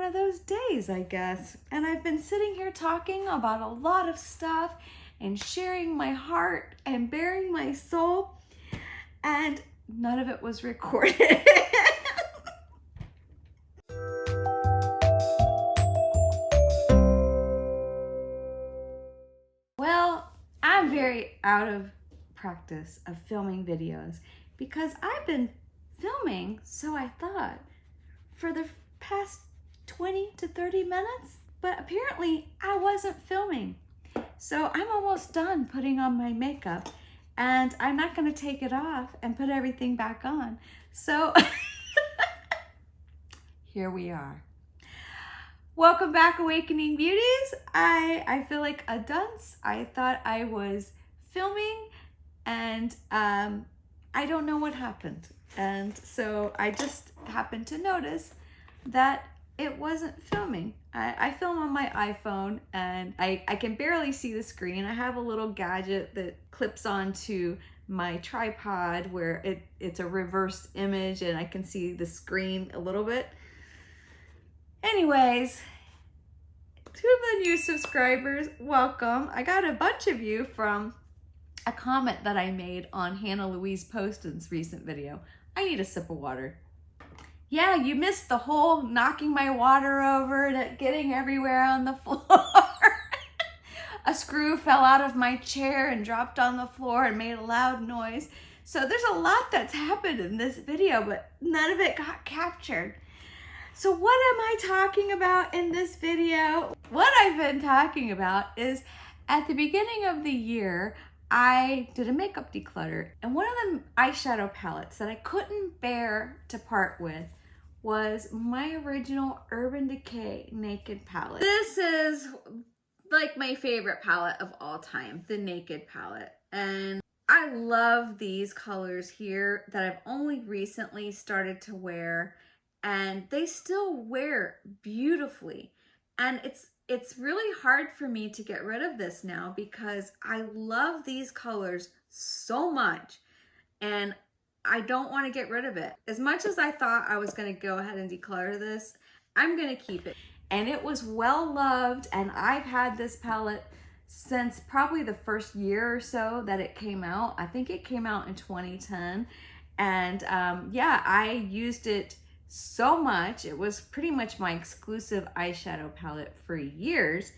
one of those days, I guess. And I've been sitting here talking about a lot of stuff and sharing my heart and bearing my soul, and none of it was recorded. Well, I'm very out of practice of filming videos because I've been filming, so I thought, for the past 20 to 30 minutes, but apparently I wasn't filming. So I'm almost done putting on my makeup, and I'm not going to take it off and put everything back on. So here we are. Welcome back, Awakening Beauties. I feel like a dunce. I thought I was filming, and I don't know what happened. And so I just happened to notice that it wasn't filming. I film on my iPhone, and I can barely see the screen. I have a little gadget that clips onto my tripod where it's a reversed image and I can see the screen a little bit. Anyways, to the new subscribers, welcome. I got a bunch of you from a comment that I made on Hannah Louise Poston's recent video. I need a sip of water. Yeah, you missed the whole knocking my water over, getting everywhere on the floor. A screw fell out of my chair and dropped on the floor and made a loud noise. So there's a lot that's happened in this video, but none of it got captured. So what am I talking about in this video? What I've been talking about is at the beginning of the year, I did a makeup declutter, and one of the eyeshadow palettes that I couldn't bear to part with was my original Urban Decay Naked palette. This is like my favorite palette of all time, the Naked palette. And I love these colors here that I've only recently started to wear, and they still wear beautifully. And it's really hard for me to get rid of this now because I love these colors so much, and I don't want to get rid of it. As much as I thought I was going to go ahead and declutter this, I'm going to keep it. And it was well loved, and I've had this palette since probably the first year or so that it came out. I think it came out in 2010. And yeah, I used it so much. It was pretty much my exclusive eyeshadow palette for years.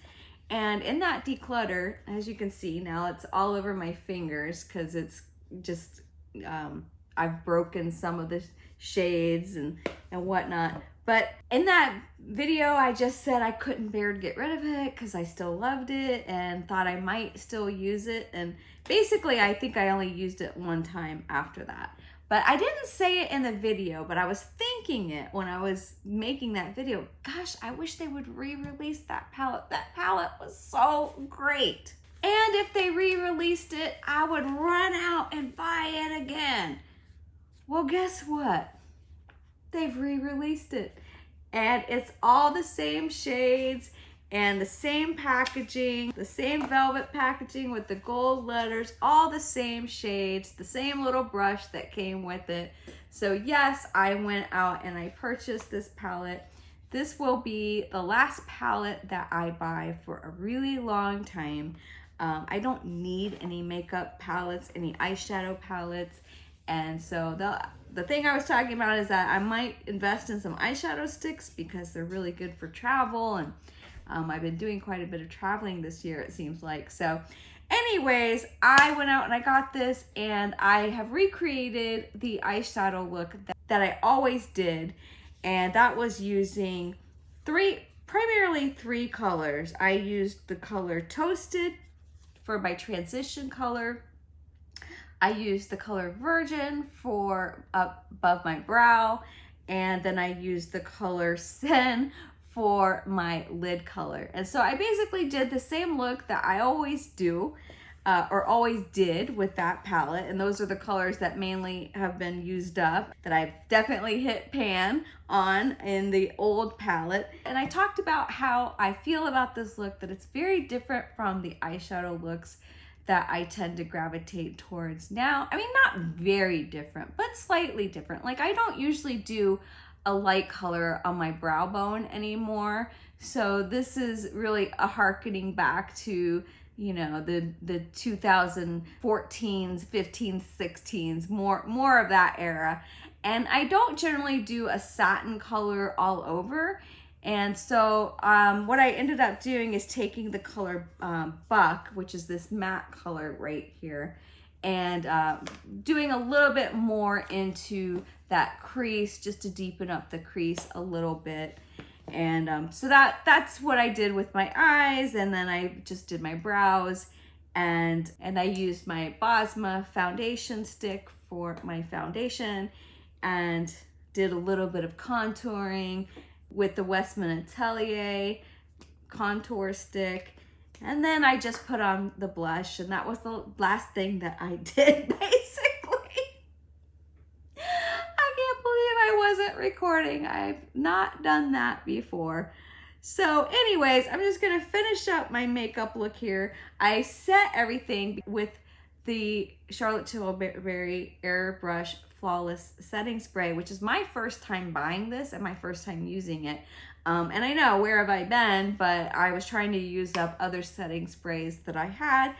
And in that declutter, as you can see now, it's all over my fingers because it's just I've broken some of the shades and whatnot. But in that video, I just said I couldn't bear to get rid of it because I still loved it and thought I might still use it. And basically, I think I only used it one time after that. But I didn't say it in the video, but I was thinking it when I was making that video. Gosh, I wish they would re-release that palette. That palette was so great. And if they re-released it, I would run out and buy it again. Well, guess what? They've re-released it. And it's all the same shades and the same packaging, the same velvet packaging with the gold letters, all the same shades, the same little brush that came with it. So yes, I went out and I purchased this palette. This will be the last palette that I buy for a really long time. I don't need any makeup palettes, any eyeshadow palettes. And so the thing I was talking about is that I might invest in some eyeshadow sticks because they're really good for travel, and I've been doing quite a bit of traveling this year, it seems like. So anyways, I went out and I got this, and I have recreated the eyeshadow look that I always did, and that was using primarily three colors. I used the color Toasted for my transition color. I used the color Virgin for up above my brow, and then I used the color Sen for my lid color. And so I basically did the same look that I always do, or always did with that palette. And those are the colors that mainly have been used up, that I've definitely hit pan on in the old palette. And I talked about how I feel about this look, that it's very different from the eyeshadow looks that I tend to gravitate towards now. I mean, not very different, but slightly different. Like, I don't usually do a light color on my brow bone anymore. So this is really a harkening back to, you know, the 2014s, 15s, 16s, more of that era. And I don't generally do a satin color all over. And so what I ended up doing is taking the color Buck, which is this matte color right here, and doing a little bit more into that crease just to deepen up the crease a little bit. And so that's what I did with my eyes, and then I just did my brows, and I used my Bosma foundation stick for my foundation, and did a little bit of contouring with the Westman Atelier contour stick, and then I just put on the blush, and that was the last thing that I did basically. I can't believe I wasn't recording. I've not done that before. So anyways, I'm just gonna finish up my makeup look here. I set everything with the Charlotte Tilbury Airbrush Flawless Setting Spray, which is my first time buying this and my first time using it. And I know, where have I been? But I was trying to use up other setting sprays that I had,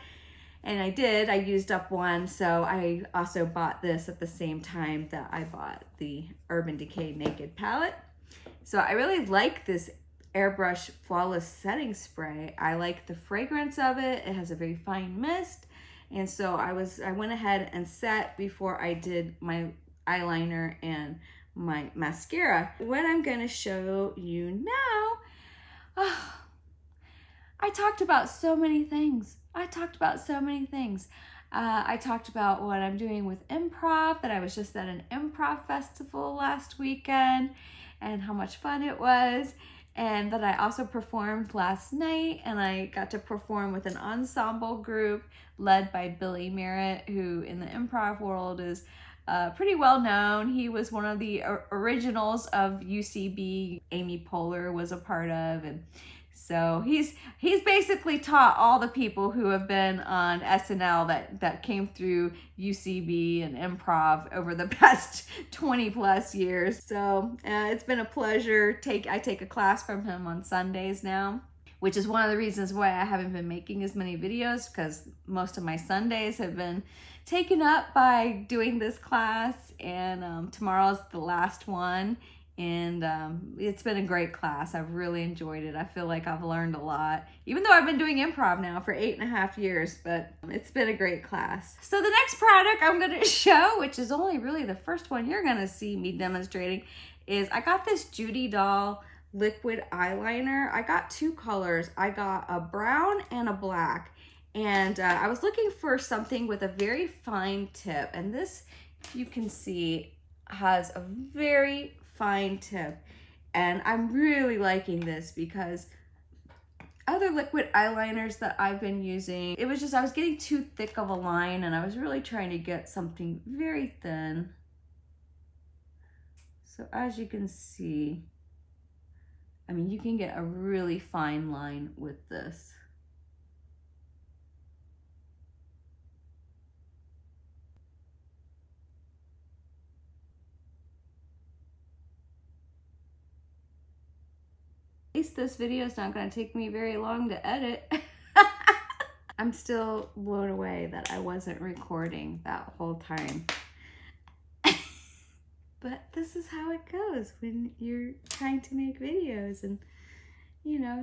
and I did. I used up one, so I also bought this at the same time that I bought the Urban Decay Naked palette. So I really like this Airbrush Flawless Setting Spray. I like the fragrance of it. It has a very fine mist. And so I went ahead and set before I did my eyeliner and my mascara. What I'm gonna show you now, I talked about so many things. I talked about what I'm doing with improv, that I was just at an improv festival last weekend and how much fun it was. And that I also performed last night, and I got to perform with an ensemble group led by Billy Merritt, who in the improv world is pretty well known. He was one of the originals of UCB, Amy Poehler was a part of, and so he's basically taught all the people who have been on SNL that came through UCB and improv over the past 20 plus years. So it's been a pleasure. I take a class from him on Sundays now, which is one of the reasons why I haven't been making as many videos, because most of my Sundays have been taken up by doing this class, and tomorrow's the last one. And it's been a great class. I've really enjoyed it. I feel like I've learned a lot, even though I've been doing improv now for 8.5 years, but it's been a great class. So the next product I'm gonna show, which is only really the first one you're gonna see me demonstrating, is I got this Judy Doll liquid eyeliner. I got two colors. I got a brown and a black. And I was looking for something with a very fine tip. And this, if you can see, has a very fine tip, and I'm really liking this, because other liquid eyeliners that I've been using, I was getting too thick of a line, and I was really trying to get something very thin. So as you can see, I mean, you can get a really fine line with this. At least this video is not going to take me very long to edit. I'm still blown away that I wasn't recording that whole time. But this is how it goes when you're trying to make videos, and you know,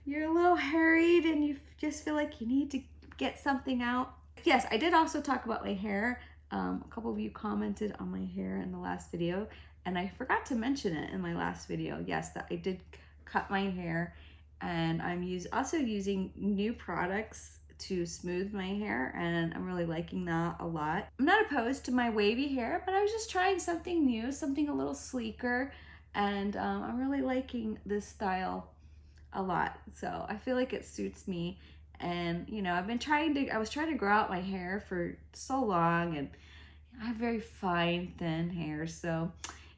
you're a little hurried and you just feel like you need to get something out. Yes, I did also talk about my hair. A couple of you commented on my hair in the last video, and I forgot to mention it in my last video. Yes, that I did cut my hair, and I'm also using new products to smooth my hair, and I'm really liking that a lot. I'm not opposed to my wavy hair, but I was just trying something new, something a little sleeker, and I'm really liking this style a lot. So I feel like it suits me. And you know, I was trying to grow out my hair for so long, and I have very fine, thin hair. So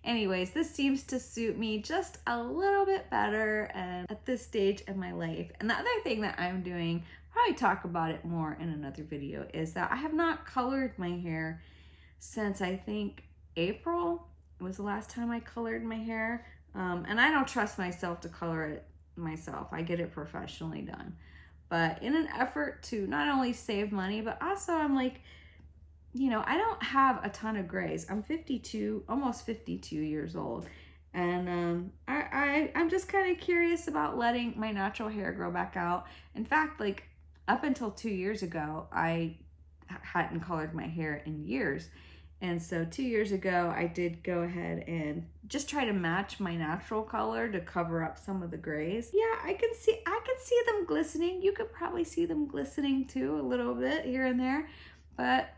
anyways, this seems to suit me just a little bit better and at this stage in my life. And the other thing that I'm doing, probably talk about it more in another video, is that I have not colored my hair since I think April. was the last time I colored my hair. And I don't trust myself to color it myself. I get it professionally done. But in an effort to not only save money, but also I'm like, you know, I don't have a ton of grays. I'm 52, almost 52 years old. And I'm just kind of curious about letting my natural hair grow back out. In fact, like up until 2 years ago, I hadn't colored my hair in years. And so 2 years ago, I did go ahead and just try to match my natural color to cover up some of the grays. Yeah, I can see them glistening. You could probably see them glistening too, a little bit here and there, but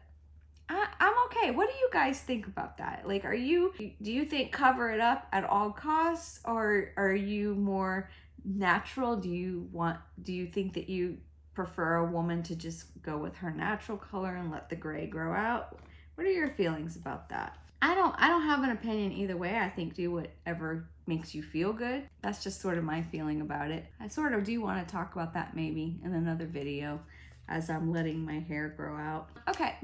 I'm okay. What do you guys think about that? Like, do you think cover it up at all costs, or are you more natural? Do you think that you prefer a woman to just go with her natural color and let the gray grow out? What are your feelings about that? I don't have an opinion either way. I think do whatever makes you feel good. That's just sort of my feeling about it. I sort of do want to talk about that maybe in another video as I'm letting my hair grow out. Okay,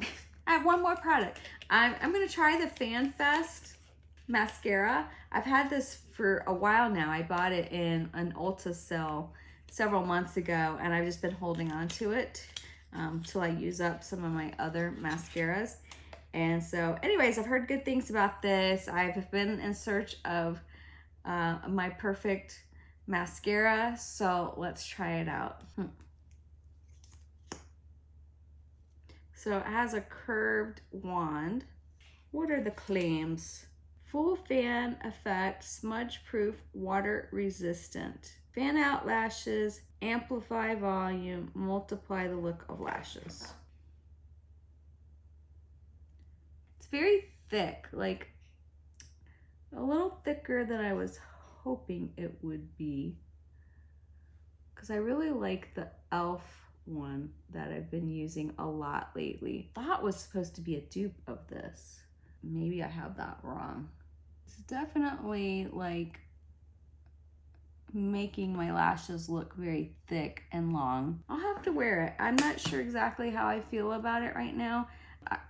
I have one more product. I'm gonna try the Fan Fest mascara. I've had this for a while now. I bought it in an Ulta sale several months ago, and I've just been holding on to it till I use up some of my other mascaras. And so anyways, I've heard good things about this. I've been in search of my perfect mascara, so let's try it out. So it has a curved wand. What are the claims? Full fan effect, smudge proof, water resistant. Fan out lashes, amplify volume, multiply the look of lashes. It's very thick, like a little thicker than I was hoping it would be, because I really like the e.l.f. one that I've been using a lot lately. Thought was supposed to be a dupe of this. Maybe I have that wrong. It's definitely like making my lashes look very thick and long. I'll have to wear it. I'm not sure exactly how I feel about it right now.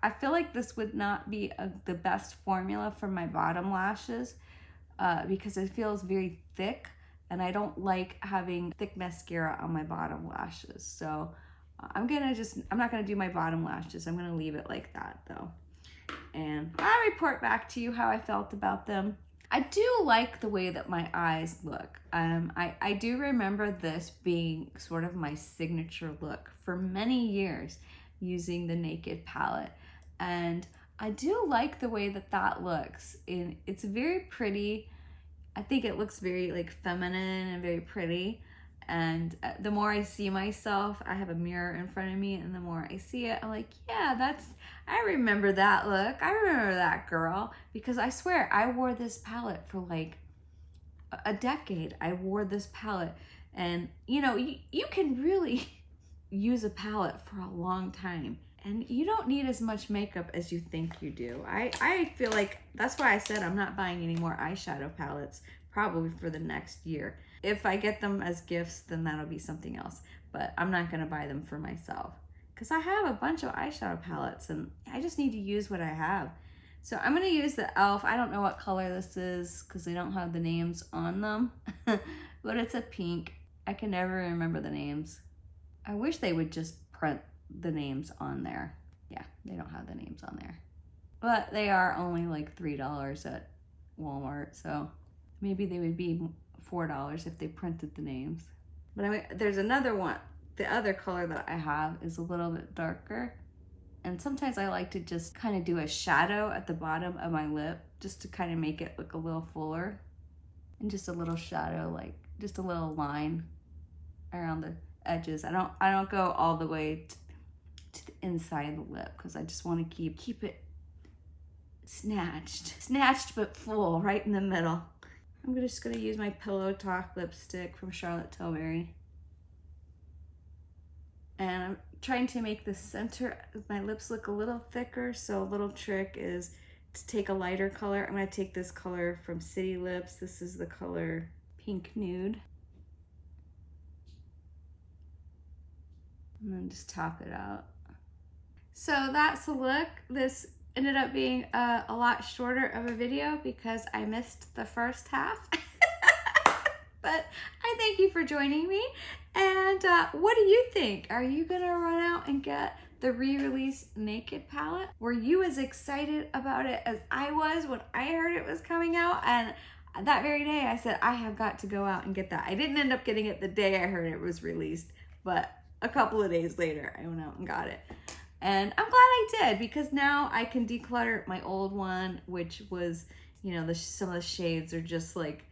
I feel like this would not be the best formula for my bottom lashes because it feels very thick, and I don't like having thick mascara on my bottom lashes. So I'm not gonna do my bottom lashes. I'm gonna leave it like that though. And I'll report back to you how I felt about them. I do like the way that my eyes look. I do remember this being sort of my signature look for many years, using the Naked palette, and I do like the way that looks. And it's very pretty. I think it looks very like feminine and very pretty. And the more I see myself, I have a mirror in front of me, and the more I see it, I'm like, yeah, I remember that look. I remember that girl, because I swear I wore this palette for like a decade. I wore this palette, and you know, you can really use a palette for a long time, and you don't need as much makeup as you think you do. I feel like that's why I said I'm not buying any more eyeshadow palettes probably for the next year. If I get them as gifts, then that'll be something else, but I'm not gonna buy them for myself because I have a bunch of eyeshadow palettes and I just need to use what I have. So I'm gonna use the e.l.f. I don't know what color this is because they don't have the names on them, but it's a pink. I can never remember the names. I wish they would just print the names on there. Yeah, they don't have the names on there. But they are only like $3 at Walmart, so maybe they would be $4 if they printed the names. But anyway, there's another one. The other color that I have is a little bit darker. And sometimes I like to just kind of do a shadow at the bottom of my lip just to kind of make it look a little fuller. And just a little shadow, like just a little line around the edges. I don't go all the way to the inside of the lip because I just want to keep it snatched but full right in the middle. I'm just gonna use my Pillow Talk lipstick from Charlotte Tilbury, and I'm trying to make the center of my lips look a little thicker. So a little trick is to take a lighter color. I'm gonna take this color from City Lips. This is the color Pink Nude. And then just top it out. So that's the look. This ended up being a lot shorter of a video because I missed the first half. But I thank you for joining me. And what do you think? Are you gonna run out and get the re-release Naked palette? Were you as excited about it as I was when I heard it was coming out? And that very day I said, I have got to go out and get that. I didn't end up getting it the day I heard it was released, but a couple of days later I went out and got it. And I'm glad I did, because now I can declutter my old one, which was, you know, some of the shades are just like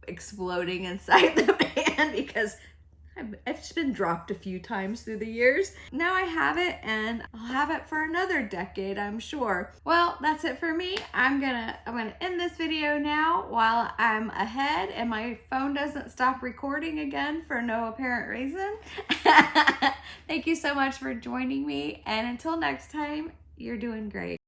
exploding inside the pan because it's been dropped a few times through the years. Now I have it, and I'll have it for another decade, I'm sure. Well, that's it for me. I'm gonna end this video now while I'm ahead and my phone doesn't stop recording again for no apparent reason. Thank you so much for joining me, and until next time, you're doing great.